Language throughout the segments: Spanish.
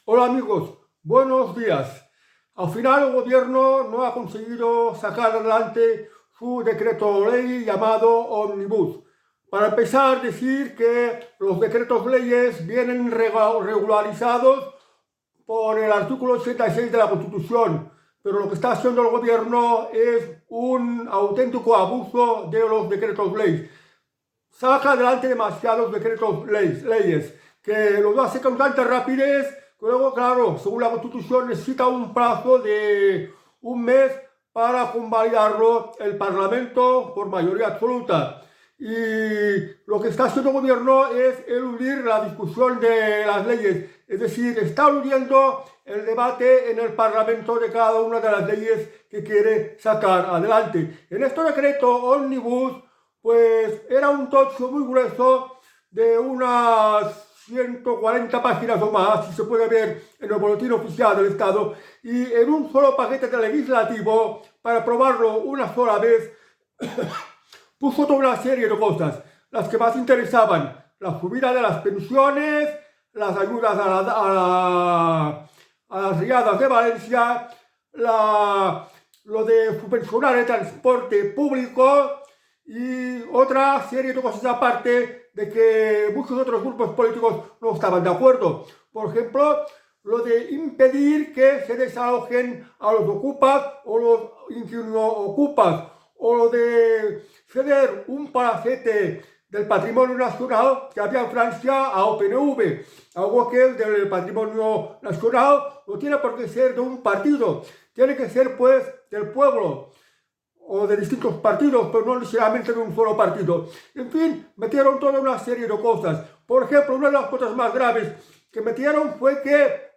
Hola amigos, buenos días. Al final el gobierno no ha conseguido sacar adelante su decreto ley llamado Omnibus. Para empezar, decir que los decretos leyes vienen regularizados por el artículo 86 de la Constitución, pero lo que está haciendo el gobierno es un auténtico abuso de los decretos leyes. Saca adelante demasiados decretos leyes, que los hace con tanta rapidez que luego, claro, según la Constitución necesita un plazo de un mes para convalidarlo el Parlamento por mayoría absoluta. Y lo que está haciendo el gobierno es eludir la discusión de las leyes, es decir, está eludiendo el debate en el Parlamento de cada una de las leyes que quiere sacar adelante. En este decreto Omnibus pues era un tocho muy grueso de unas 140 páginas o más, si se puede ver en el boletín oficial del Estado, y en un solo paquete legislativo, para aprobarlo una sola vez, puso toda una serie de cosas, las que más interesaban: la subida de las pensiones, las ayudas a las riadas de Valencia, lo de subvencionar el transporte público, y otra serie de cosas aparte de que muchos otros grupos políticos no estaban de acuerdo. Por ejemplo, lo de impedir que se desalojen a los ocupas o los inquilino-ocupas, o lo de ceder un palacete del patrimonio nacional que había en Francia a OPNV, algo que del patrimonio nacional no tiene por qué ser de un partido, tiene que ser pues del pueblo o de distintos partidos, pero no necesariamente de un solo partido. En fin, metieron toda una serie de cosas. Por ejemplo, una de las cosas más graves que metieron fue que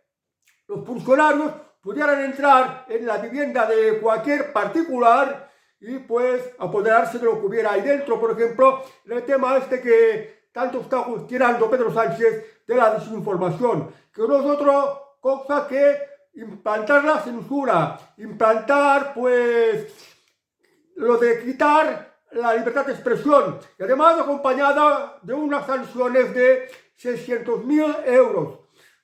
los funcionarios pudieran entrar en la vivienda de cualquier particular y pues apoderarse de lo que hubiera ahí dentro. Por ejemplo, en el tema este que tanto está tirando Pedro Sánchez de la desinformación, que no es otra cosa que implantar la censura, implantar pues lo de quitar la libertad de expresión, y además acompañada de unas sanciones de 600.000 euros.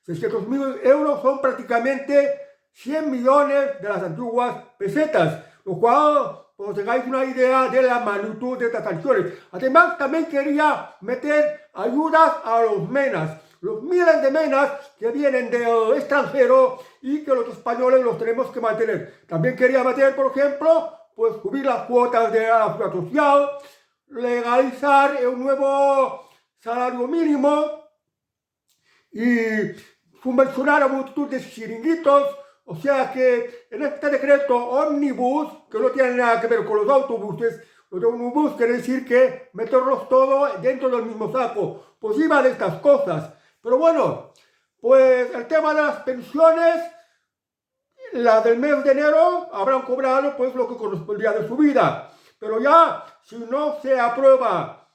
600.000 euros son prácticamente 100 millones de las antiguas pesetas, lo cual os tengáis una idea de la magnitud de estas sanciones. Además, también quería meter ayudas a los menas, los miles de menas que vienen del extranjero y que los españoles los tenemos que mantener. También quería meter, por ejemplo, pues subir las cuotas de la seguridad social, legalizar un nuevo salario mínimo y subvencionar a multitud de chiringuitos. O sea que en este decreto Omnibus, que no tiene nada que ver con los autobuses, los de Omnibus quiere decir que meterlos todos dentro del mismo saco, pues iba de estas cosas. Pero bueno, pues el tema de las pensiones, la del mes de enero habrán cobrado pues lo que correspondía de su vida, pero ya si no se aprueba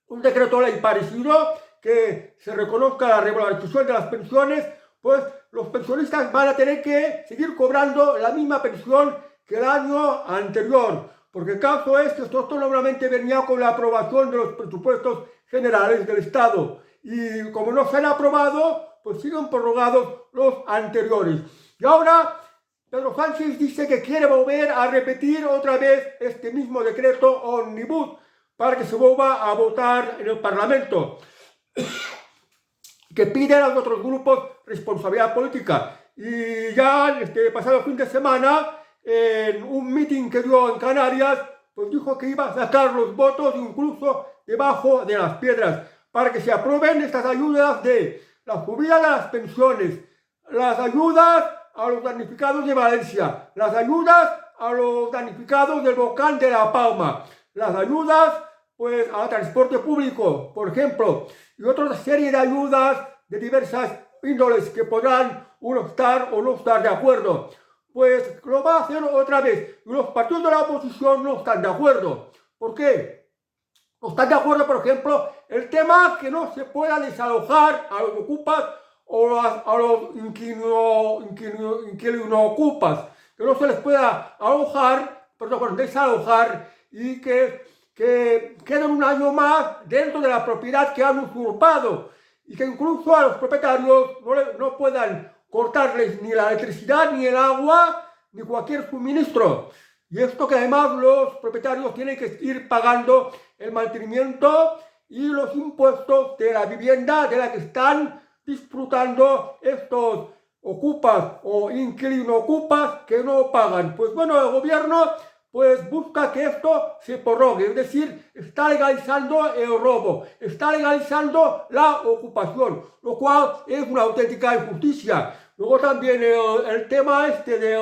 un decreto ley parecido que se reconozca la regularización de las pensiones, pues los pensionistas van a tener que seguir cobrando la misma pensión que el año anterior, porque el caso es que esto normalmente venía con la aprobación de los presupuestos generales del Estado, y como no se han aprobado, pues siguen prorrogados los anteriores. Y ahora Pedro Sánchez dice que quiere volver a repetir otra vez este mismo decreto Omnibus para que se vuelva a votar en el Parlamento, que pide a los otros grupos responsabilidad política. Y ya este pasado fin de semana, en un meeting que dio en Canarias, pues dijo que iba a sacar los votos incluso debajo de las piedras para que se aprueben estas ayudas de la subida de las pensiones, las ayudas a los damnificados de Valencia, las ayudas a los damnificados del volcán de La Palma, las ayudas pues al transporte público, por ejemplo, y otra serie de ayudas de diversas índoles que podrán uno estar o no estar de acuerdo. Pues lo va a hacer otra vez, y los partidos de la oposición no están de acuerdo. ¿Por qué? No están de acuerdo, por ejemplo, el tema que no se pueda desalojar a los ocupas o a los inquilino-ocupas, que no se les pueda desalojar y que queden un año más dentro de la propiedad que han usurpado, y que incluso a los propietarios no puedan cortarles ni la electricidad, ni el agua, ni cualquier suministro. Y esto que además los propietarios tienen que ir pagando el mantenimiento y los impuestos de la vivienda de la que están disfrutando estos ocupas o inquilino ocupas que no pagan. Pues bueno, el gobierno pues busca que esto se prorrogue, es decir, está legalizando el robo, está legalizando la ocupación, lo cual es una auténtica injusticia. Luego también el tema este de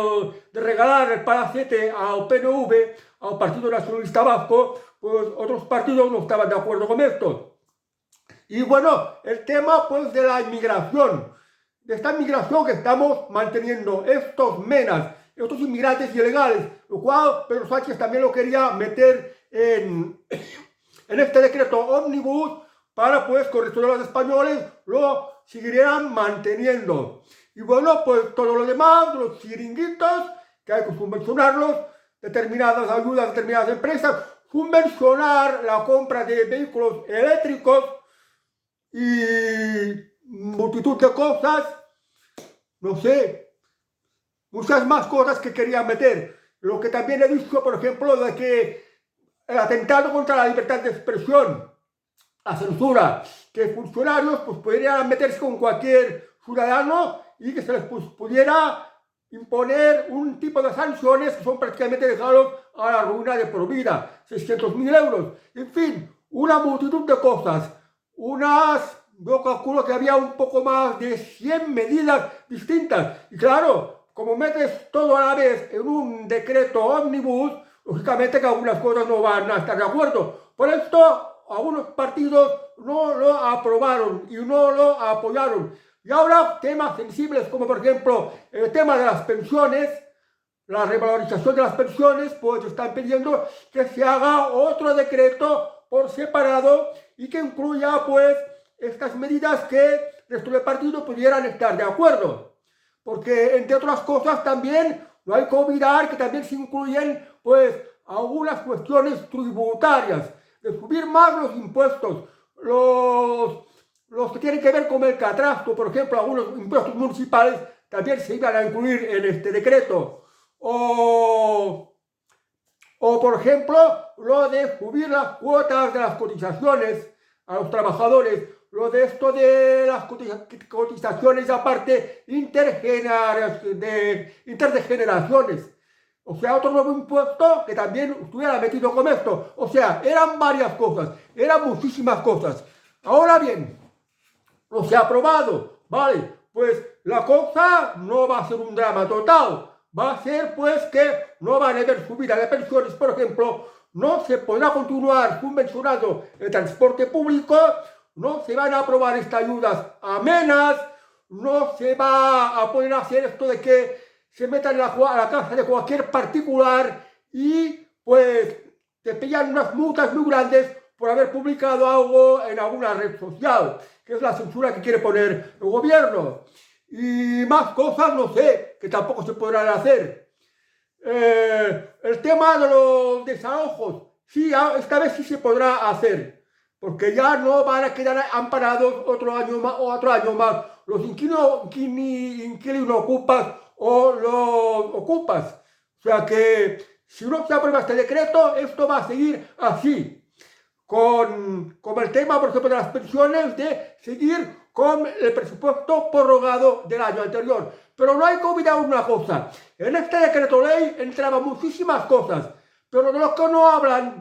regalar el palacete al PNV, al Partido Nacionalista Vasco, pues otros partidos no estaban de acuerdo con esto. Y bueno, el tema pues de la inmigración, de esta inmigración que estamos manteniendo, estos menas, estos inmigrantes ilegales, lo cual Pedro Sánchez también lo quería meter en este decreto ómnibus para pues que el resto de los españoles lo seguirían manteniendo. Y bueno, pues todo lo demás, los chiringuitos, que hay que subvencionarlos, determinadas ayudas, determinadas empresas, subvencionar la compra de vehículos eléctricos y multitud de cosas, no sé, muchas más cosas que quería meter. Lo que también he dicho, por ejemplo, de que el atentado contra la libertad de expresión, la censura, que funcionarios pues pudieran meterse con cualquier ciudadano y que se les pudiera imponer un tipo de sanciones que son prácticamente dejarlos a la ruina de por vida, 600.000 euros, en fin, una multitud de cosas, yo calculo que había un poco más de 100 medidas distintas, y claro, como metes todo a la vez en un decreto ómnibus, lógicamente que algunas cosas no van a estar de acuerdo. Por esto, algunos partidos no lo aprobaron y no lo apoyaron. Y ahora temas sensibles como por ejemplo el tema de las pensiones, la revalorización de las pensiones, pues están pidiendo que se haga otro decreto por separado y que incluya pues estas medidas que el resto del partido pudieran estar de acuerdo. Porque entre otras cosas también no hay que olvidar que también se incluyen pues algunas cuestiones tributarias, de subir más los impuestos, los que tienen que ver con el catastro, por ejemplo, algunos impuestos municipales también se iban a incluir en este decreto. O por ejemplo, lo de subir las cuotas de las cotizaciones a los trabajadores, lo de esto de las cotizaciones aparte intergeneraciones. O sea, otro nuevo impuesto que también estuviera metido con esto. O sea, eran varias cosas, eran muchísimas cosas. Ahora bien, no se ha aprobado, ¿vale? Pues la cosa no va a ser un drama total. Va a ser pues que no van a haber subida de pensiones, por ejemplo, no se podrá continuar subvencionando el transporte público, no se van a aprobar estas ayudas amenas, no se va a poder hacer esto de que se metan a la casa de cualquier particular y pues te pillan unas multas muy grandes por haber publicado algo en alguna red social, que es la censura que quiere poner el gobierno. Y más cosas, no sé, que tampoco se podrán hacer. El tema de los desalojos, sí, esta vez sí se podrá hacer, porque ya no van a quedar amparados otro año más los inquilinos ocupas o los ocupas. O sea que si no se aprueba este decreto, esto va a seguir así. Con el tema, por ejemplo, de las pensiones, de seguir con el presupuesto prorrogado del año anterior. Pero no hay que olvidar una cosa. En este decreto ley entraban muchísimas cosas, pero de lo que no hablan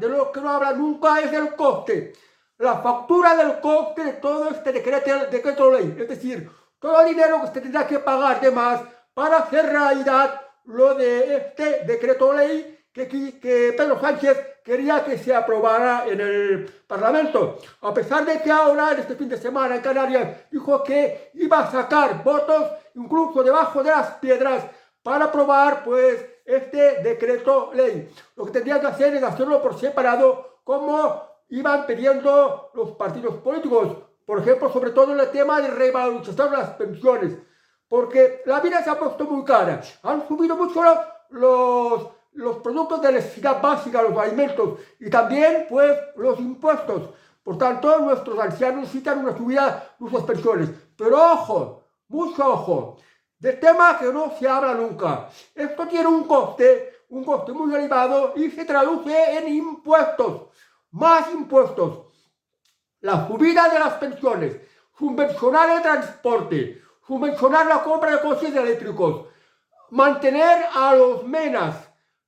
nunca es del coste. La factura del coste de todo este decreto ley. Es decir, todo el dinero que usted tendrá que pagar de más para hacer realidad lo de este decreto ley que Pedro Sánchez quería que se aprobara en el Parlamento. A pesar de que ahora, en este fin de semana en Canarias, dijo que iba a sacar votos incluso debajo de las piedras para aprobar pues este decreto ley. Lo que tendría que hacer es hacerlo por separado, como iban pidiendo los partidos políticos. Por ejemplo, sobre todo en el tema de revalorización de las pensiones. Porque la vida se ha puesto muy cara. Han subido mucho los productos de necesidad básica, los alimentos y también pues los impuestos. Por tanto, nuestros ancianos necesitan una subida de sus pensiones. Pero ojo, mucho ojo, de temas que no se habla nunca. Esto tiene un coste muy elevado y se traduce en impuestos, más impuestos. La subida de las pensiones, subvencionar el transporte, subvencionar la compra de coches eléctricos, mantener a los menas,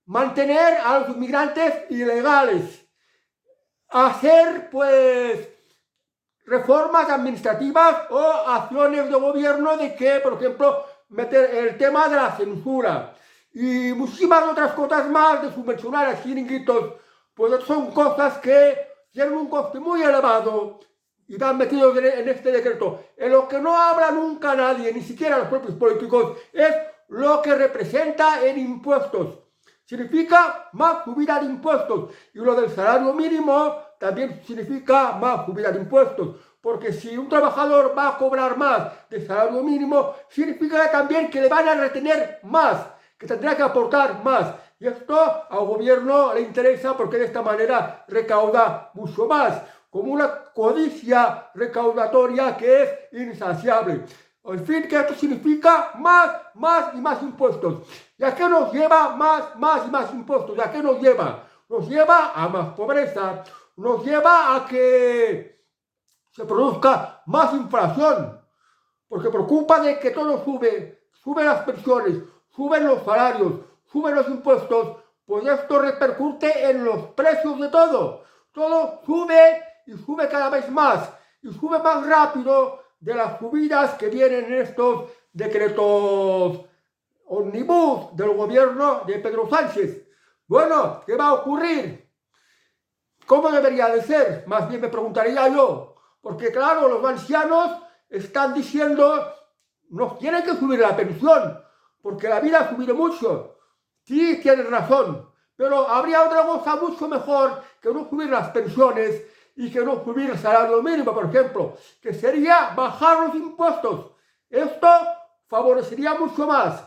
mantener a los inmigrantes ilegales, hacer pues reformas administrativas o acciones de gobierno de que, por ejemplo, meter el tema de la censura y muchísimas otras cosas más de subvencionar a chiringuitos, pues son cosas que tienen un coste muy elevado y van metidos en este decreto. En lo que no habla nunca nadie, ni siquiera los propios políticos, es lo que representa en impuestos. Significa más subida de impuestos. Y lo del salario mínimo también significa más subida de impuestos. Porque si un trabajador va a cobrar más de salario mínimo, significa también que le van a retener más, que tendrá que aportar más. Y esto al gobierno le interesa porque de esta manera recauda mucho más, como una codicia recaudatoria que es insaciable. En fin, que esto significa más y más impuestos. ¿Y a qué nos lleva más y más impuestos? ¿Y a qué nos lleva? Nos lleva a más pobreza, nos lleva a que se produzca más inflación, porque preocupa de que todo sube, suben las pensiones, suben los salarios, suben los impuestos, pues esto repercute en los precios de todo. Todo sube y sube cada vez más, y sube más rápido de las subidas que vienen en estos decretos omnibus del gobierno de Pedro Sánchez. Bueno, ¿qué va a ocurrir? ¿Cómo debería de ser? Más bien me preguntaría yo, porque claro, los ancianos están diciendo, nos tienen que subir la pensión, porque la vida ha subido mucho. Sí, tienen razón, pero habría otra cosa mucho mejor que no subir las pensiones y que no subir el salario mínimo, por ejemplo, que sería bajar los impuestos. Esto favorecería mucho más,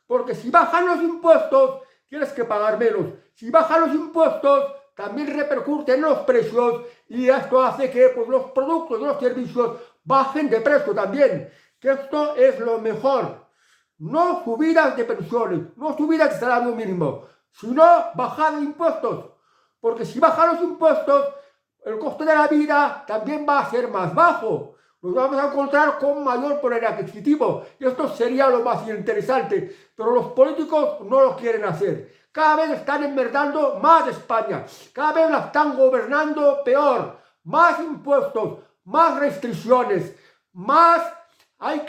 porque si bajan los impuestos, tienes que pagar menos. Si bajan los impuestos, también repercute en los precios y esto hace que pues, los productos y los servicios bajen de precio también, que esto es lo mejor. No subidas de pensiones, no subidas de salario mínimo, sino bajar de impuestos, porque si bajan los impuestos, el coste de la vida también va a ser más bajo. Nos vamos a encontrar con mayor poder adquisitivo y esto sería lo más interesante, pero los políticos no lo quieren hacer. Cada vez están enmerdando más España, cada vez la están gobernando peor, más impuestos, más restricciones, hay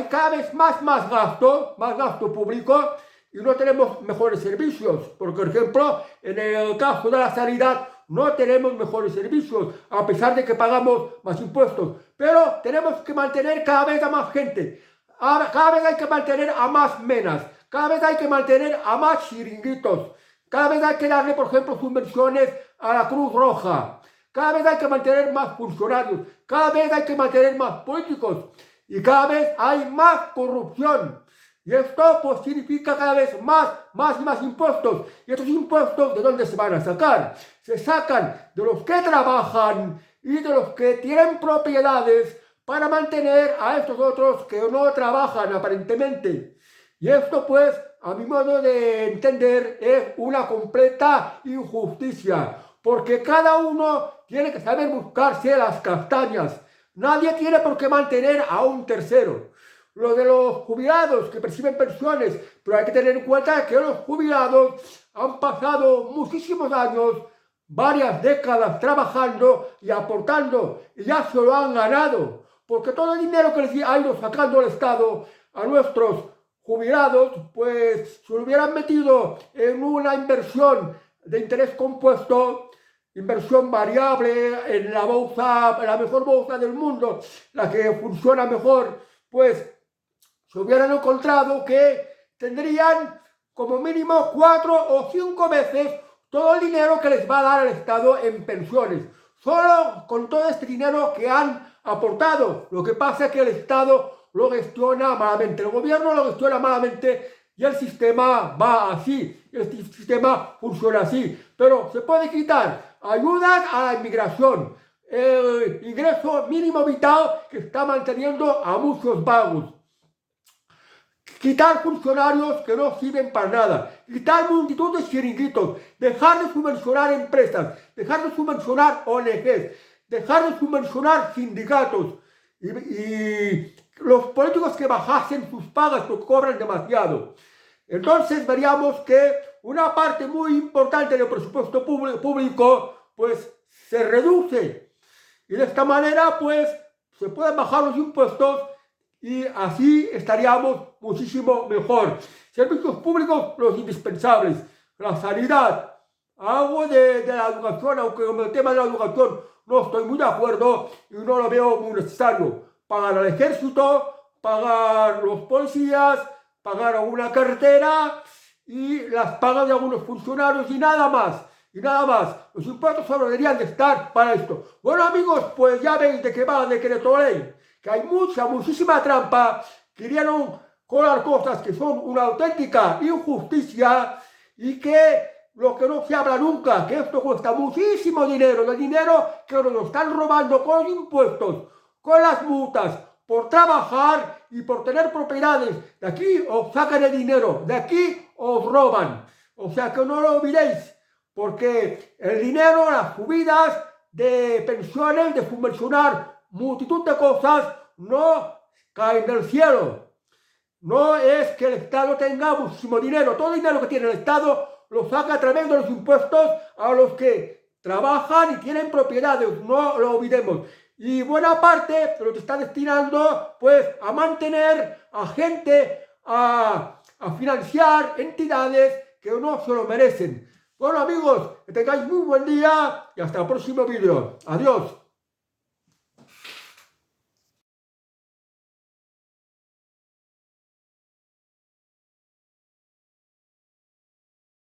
cada vez más gasto público y no tenemos mejores servicios. Por ejemplo, en el caso de la sanidad no tenemos mejores servicios, a pesar de que pagamos más impuestos, pero tenemos que mantener cada vez a más gente, cada vez hay que mantener a más menas, cada vez hay que mantener a más chiringuitos, cada vez hay que darle, por ejemplo, subvenciones a la Cruz Roja, cada vez hay que mantener más funcionarios, cada vez hay que mantener más políticos y cada vez hay más corrupción. Y esto pues significa cada vez más y más impuestos. ¿Y estos impuestos de dónde se van a sacar? Se sacan de los que trabajan y de los que tienen propiedades para mantener a estos otros que no trabajan aparentemente. Y esto pues, a mi modo de entender, es una completa injusticia, porque cada uno tiene que saber buscarse las castañas. Nadie tiene por qué mantener a un tercero. Lo de los jubilados que perciben pensiones, pero hay que tener en cuenta que los jubilados han pasado muchísimos años, varias décadas trabajando y aportando, y ya se lo han ganado, porque todo el dinero que les ha ido sacando el Estado a nuestros jubilados, pues se lo hubieran metido en una inversión de interés compuesto, inversión variable en la bolsa, en la mejor bolsa del mundo, la que funciona mejor, pues se hubieran encontrado que tendrían como mínimo 4 o 5 veces todo el dinero que les va a dar el Estado en pensiones, solo con todo este dinero que han aportado. Lo que pasa es que el Estado lo gestiona malamente, el gobierno lo gestiona malamente y el sistema va así, el sistema funciona así, pero se puede quitar ayudas a la inmigración, el ingreso mínimo vital que está manteniendo a muchos vagos. quitar funcionarios que no sirven para nada, quitar multitud de chiringuitos, dejar de subvencionar empresas, dejar de subvencionar ONGs, dejar de subvencionar sindicatos y los políticos que bajasen sus pagas porque cobran demasiado. Entonces veríamos que una parte muy importante del presupuesto público pues se reduce y de esta manera pues se pueden bajar los impuestos y así estaríamos muchísimo mejor. Servicios públicos, los indispensables, la sanidad, algo de la educación, aunque con el tema de la educación no estoy muy de acuerdo y no lo veo muy necesario. Pagar al ejército, pagar los policías, pagar alguna carretera y las pagas de algunos funcionarios y nada más. Y nada más, los impuestos solo deberían de estar para esto. Bueno amigos, pues ya veis de qué va el decreto ley, que hay muchísima trampa, querían colar cosas que son una auténtica injusticia y que lo que no se habla nunca, que esto cuesta muchísimo dinero, el dinero que nos están robando con los impuestos, con las multas, por trabajar y por tener propiedades. De aquí os sacan el dinero, de aquí os roban. O sea que no lo olvidéis, porque el dinero, las subidas de pensiones, de subvencionar multitud de cosas, no caen del cielo. No es que el Estado tenga muchísimo dinero. Todo el dinero que tiene el Estado lo saca a través de los impuestos a los que trabajan y tienen propiedades. No lo olvidemos. Y buena parte lo que está destinando pues a mantener a gente, a financiar entidades que no se lo merecen. Bueno amigos, que tengáis muy buen día y hasta el próximo vídeo. Adiós.